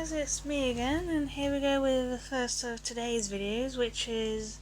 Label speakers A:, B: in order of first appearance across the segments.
A: guys, it's me again, and here we go with the first of today's videos, which is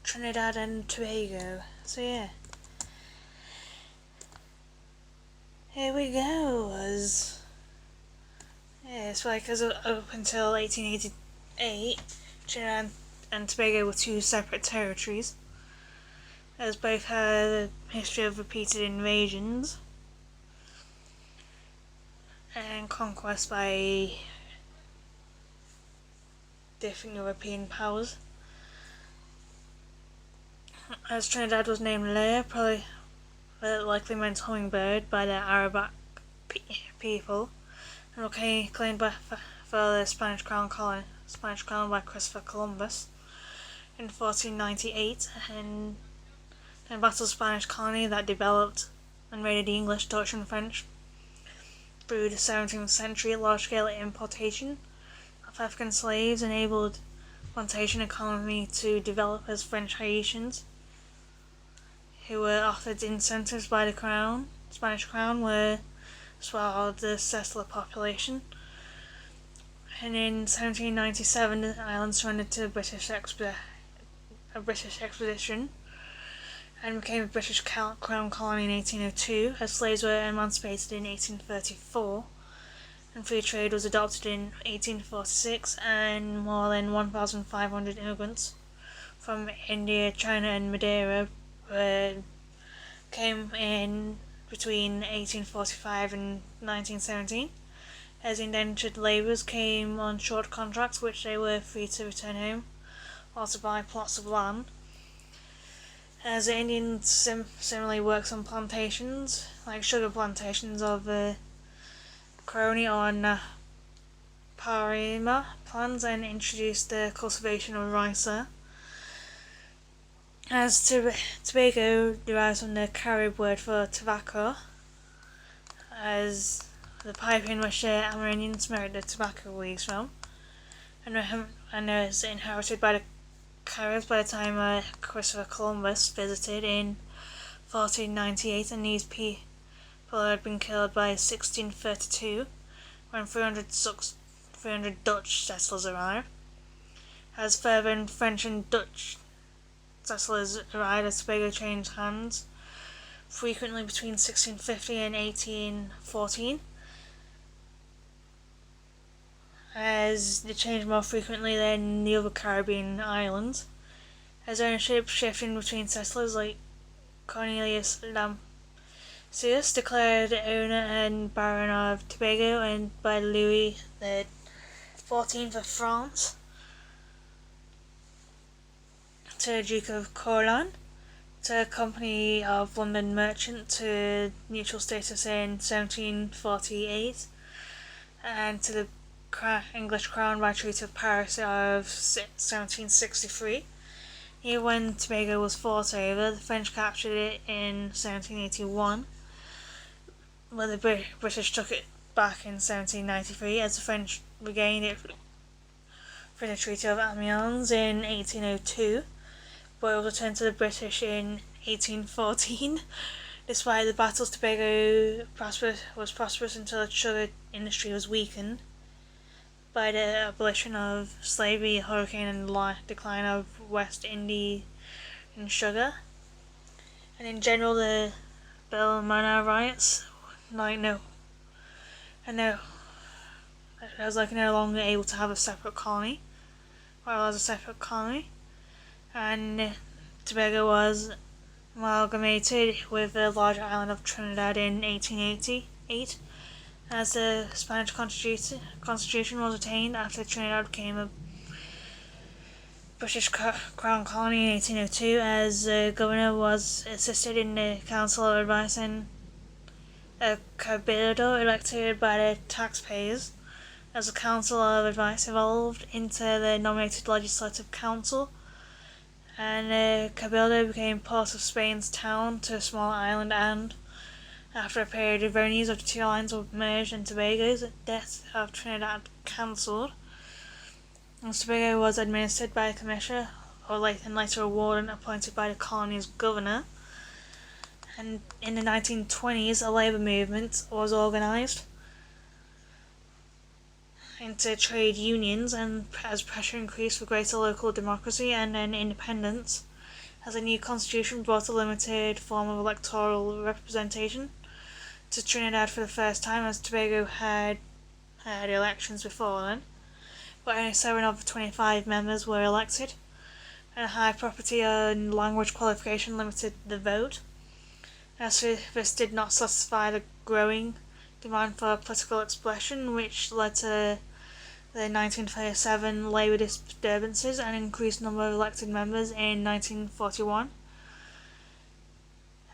A: Trinidad and Tobago. So yeah, here we go. It's like as up until 1888, Trinidad and Tobago were two separate territories, as both had a history of repeated invasions and conquest by different European powers. As Trinidad was named Lear, probably likely meant hummingbird by the Arabic people, and was claimed for the Spanish crown by Christopher Columbus in 1498, and then battled Spanish colony that developed and raided the English, Dutch and French through the 17th century. Large-scale importation of African slaves enabled plantation economy to develop as French Haitians, who were offered incentives by the Spanish crown, were swallowed the settler population. And in 1797, the island surrendered to a British expedition and became a British crown colony in 1802, as slaves were emancipated in 1834, and free trade was adopted in 1846, and more than 1,500 immigrants from India, China and Madeira came in between 1845 and 1917, as indentured labourers came on short contracts which they were free to return home or to buy plots of land. As the Indians similarly worked on plantations, like sugar plantations of the Coroni or Parima plants, and introduced the cultivation of rice there. As Tobago derives from the Carib word for tobacco, as the pipe in which the Amerindians smoked the tobacco leaves from, and was inherited by the Caribs by the time Christopher Columbus visited in 1498, and these people had been killed by 1632 when 300 Dutch settlers arrived. As further French and Dutch settlers arrived, as Tobago changed hands frequently between 1650 and 1814, as they changed more frequently than the other Caribbean islands, as ownership shifted between settlers like Cornelius Lampsius, declared owner and Baron of Tobago, and by Louis XIV of France, to the Duke of Courland, to a company of London merchants to neutral status in 1748, and to the English crown by Treaty of Paris of 1763. Even when Tobago was fought over, the French captured it in 1781, but the British took it back in 1793, as the French regained it for the Treaty of Amiens in 1802, but it was returned to the British in 1814. Despite the battles, Tobago was prosperous until the sugar industry was weakened by the abolition of slavery, hurricane, and the decline of West Indian sugar. And in general, the Belmana riots, no longer able to have a separate colony, and Tobago was amalgamated with the larger island of Trinidad in 1888, as the Spanish Constitution was retained after Trinidad became a British Crown colony in 1802, as the governor was assisted in the Council of Advice and a cabildo elected by the taxpayers, as the Council of Advice evolved into the nominated Legislative Council, and the cabildo became part of Spain's town to a small island, and after a period of revenues of the two islands were merged, and Tobago's death of Trinidad cancelled, and Tobago was administered by a commissioner, and later a warden appointed by the colony's governor. And in the 1920s, a labour movement was organised, into trade unions, and as pressure increased for greater local democracy and then independence, as a new constitution brought a limited form of electoral representation to Trinidad for the first time, as Tobago had elections before then, but only 7 of the 25 members were elected, and high property and language qualification limited the vote. As this did not satisfy the growing demand for political expression, which led to the 1937 labour disturbances and increased number of elected members in 1941.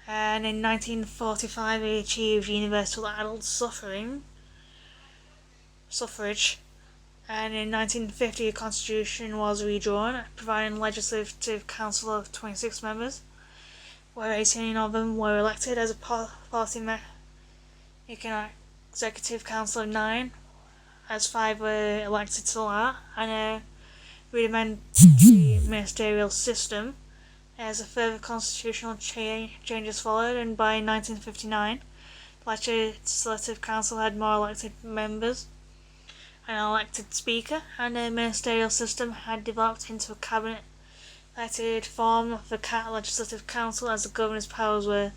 A: And in 1945 he achieved universal adult suffrage, and in 1950 a constitution was redrawn, providing a legislative council of 26 members, where 18 of them were elected as a policy-making executive council of 9, as 5 were elected to that, and a rudimentary ministerial system. As a further constitutional changes followed, and by 1959 the Legislative Council had more elected members, an elected speaker, and the ministerial system had developed into a cabinet-elected form of the Legislative Council, as the governor's powers were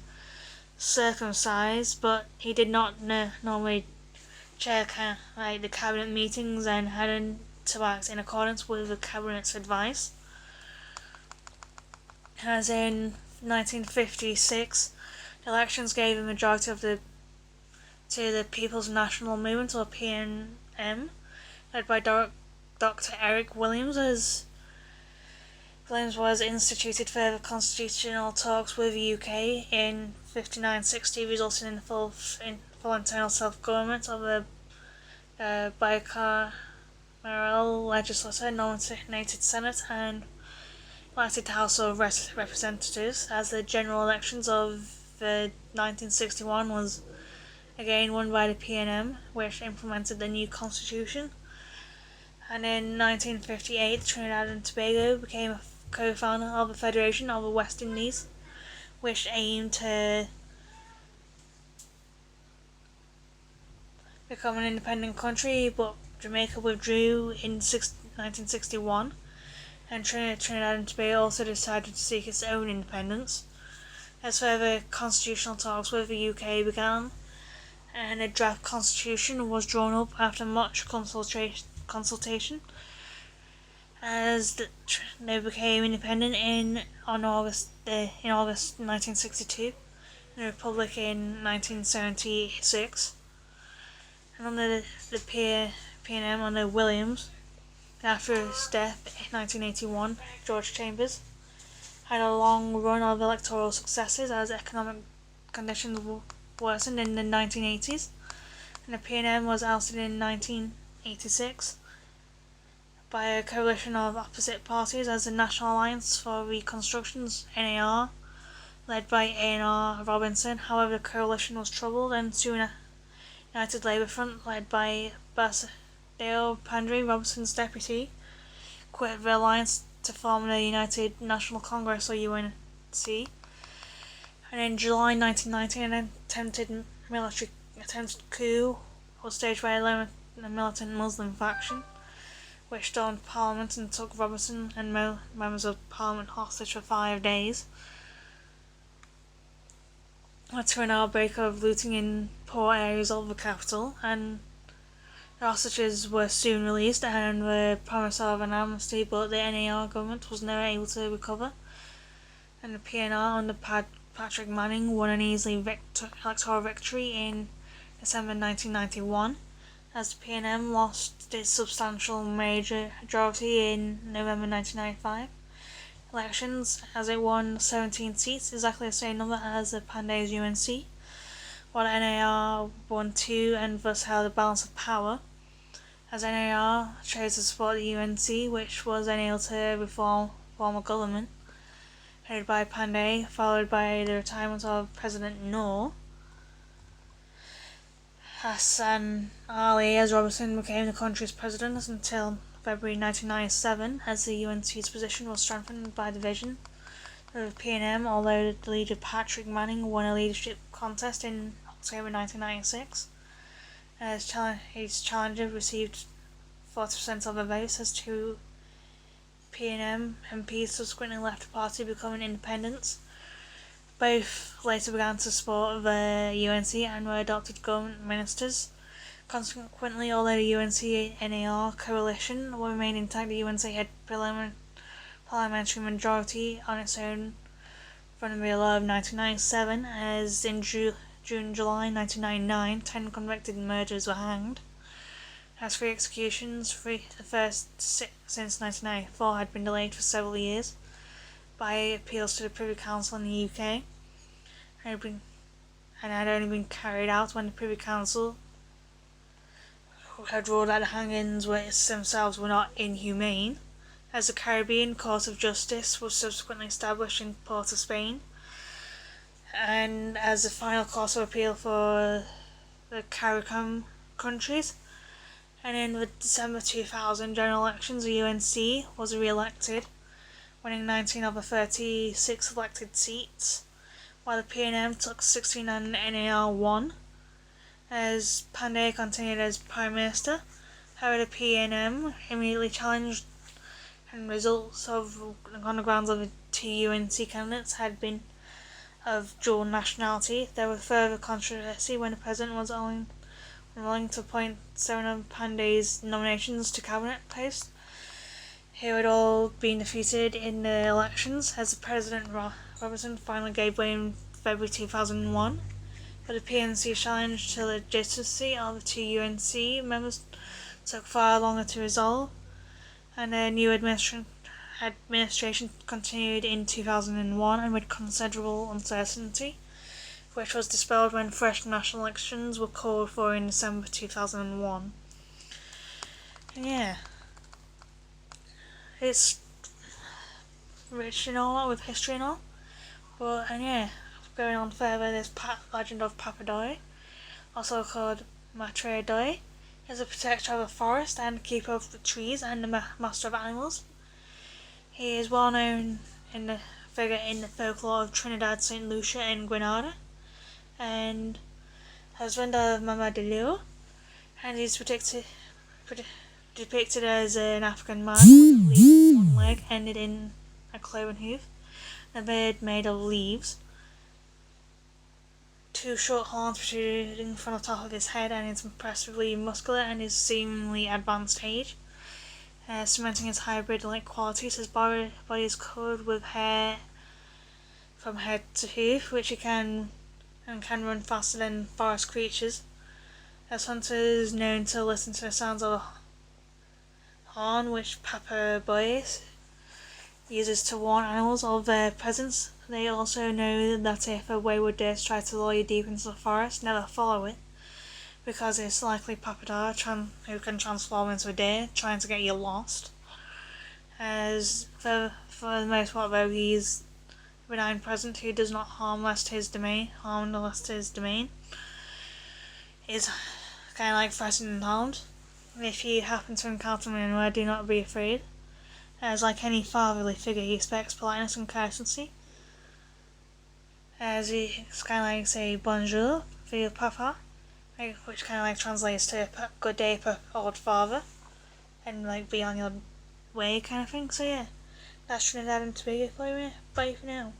A: circumcised, but he did not normally chair the cabinet meetings and had to act in accordance with the cabinet's advice. As in 1956, the elections gave a majority to the People's National Movement, or PNM, led by Dr. Eric Williams. As Williams was instituted further constitutional talks with the UK in 59-60, resulting in full internal self-government of the bicameral legislature, nominated Senate, and elected House of Representatives, as the general elections of 1961 was again won by the PNM, which implemented the new constitution. And in 1958, Trinidad and Tobago became a co-founder of the Federation of the West Indies, which aimed to become an independent country, but Jamaica withdrew in 1961. And Trinidad and Tobago also decided to seek its own independence. As further constitutional talks with the UK began, and a draft constitution was drawn up after much consultation, as they became independent in August 1962, and a republic in 1976. And under the PNM under Williams, after his death in 1981, George Chambers had a long run of electoral successes as economic conditions worsened in the 1980s, and the PNM was ousted in 1986 by a coalition of opposite parties as the National Alliance for Reconstruction's NAR, led by A&R Robinson. However, the coalition was troubled, and soon a United Labour Front, led by Basadeo Pandry, Robinson's deputy, quit the alliance to form the United National Congress, or UNC. And in July 1990, an attempted coup was staged by a militant Muslim faction, which stormed Parliament and took Robinson and members of Parliament hostage for 5 days. Led to an outbreak of looting in poor areas of the capital, and the hostages were soon released and were promised of an amnesty, but the NAR government was never able to recover, and the PNR under Patrick Manning won an easy electoral victory in December 1991, as the PNM lost its substantial majority in November 1995 elections, as it won 17 seats, exactly the same number as the Panday's UNC, while NAR won 2 and thus held a balance of power, as NAR chose to support the UNC, which was unable to reform a government headed by Panday, followed by the retirement of President Noor. Hassan Ali as Robertson became the country's president until February 1997, as the UNC's position was strengthened by the vision of the PNM, although the leader Patrick Manning won a leadership contest in October 1996. His challenger received 40% of the votes, as two P&M MPs subsequently left the party, becoming independents. Both later began to support the UNC and were adopted government ministers. Consequently, although the UNC-NAR coalition will remain intact, the UNC had parliamentary majority on its own from the middle of 1997, as in June-July 1999, 10 convicted murderers were hanged. As for executions, the first since 1994 had been delayed for several years by appeals to the Privy Council in the UK, and had only been carried out when the Privy Council had ruled that the hangings themselves were not inhumane, as the Caribbean Court of Justice was subsequently established in Port of Spain, and as the final court of appeal for the CARICOM countries. And in the December 2000 general elections, the UNC was re-elected, winning 19 of the 36 elected seats, while the P&M took 16 and NAR won, as Pandey continued as Prime Minister. However, the P&M immediately challenged, and results on the grounds of the two UNC candidates had been of dual nationality. There was further controversy when the President was willing to appoint 7 of Pandey's nominations to cabinet posts, who had all been defeated in the elections, as the President Robertson finally gave way in February 2001. But the PNC challenge to the legitimacy of the two UNC members took far longer to resolve, and the new administration continued in 2001 amid considerable uncertainty, which was dispelled when fresh national elections were called for in December 2001. And yeah, it's rich and all with history and all, but going on further, this legend of Papadoi, also called Matre Doi, is a protector of the forest and keeper of the trees and the master of animals. He is well known figure in the folklore of Trinidad, St. Lucia and Grenada, and husband of Mama de Leo, and he's depicted as an African man with at least one leg ended in a cloven hoof, a beard made of leaves, 2 short horns protruding from the top of his head, and is impressively muscular and his seemingly advanced age, cementing his hybrid-like qualities. His body is covered with hair from head to hoof, which he can run faster than forest creatures. As hunters known to listen to the sounds of a horn, which Papaboy uses to warn animals of their presence. They also know that if a wayward deer tries to lure you deep into the forest, never follow it, because it's likely Papadar, who can transform into a deer, trying to get you lost. As for the most part, though, he's a benign presence who does not harm lest his domain, is kind of like threatened and harmed. If you happen to encounter him anywhere, do not be afraid, as like any fatherly figure, he expects politeness and courtesy, as he's kind of like say bonjour for your papa, which kind of like translates to good day, old father, and like be on your way kind of thing. So yeah, that's Trinidad and Tobago for you. Bye for now.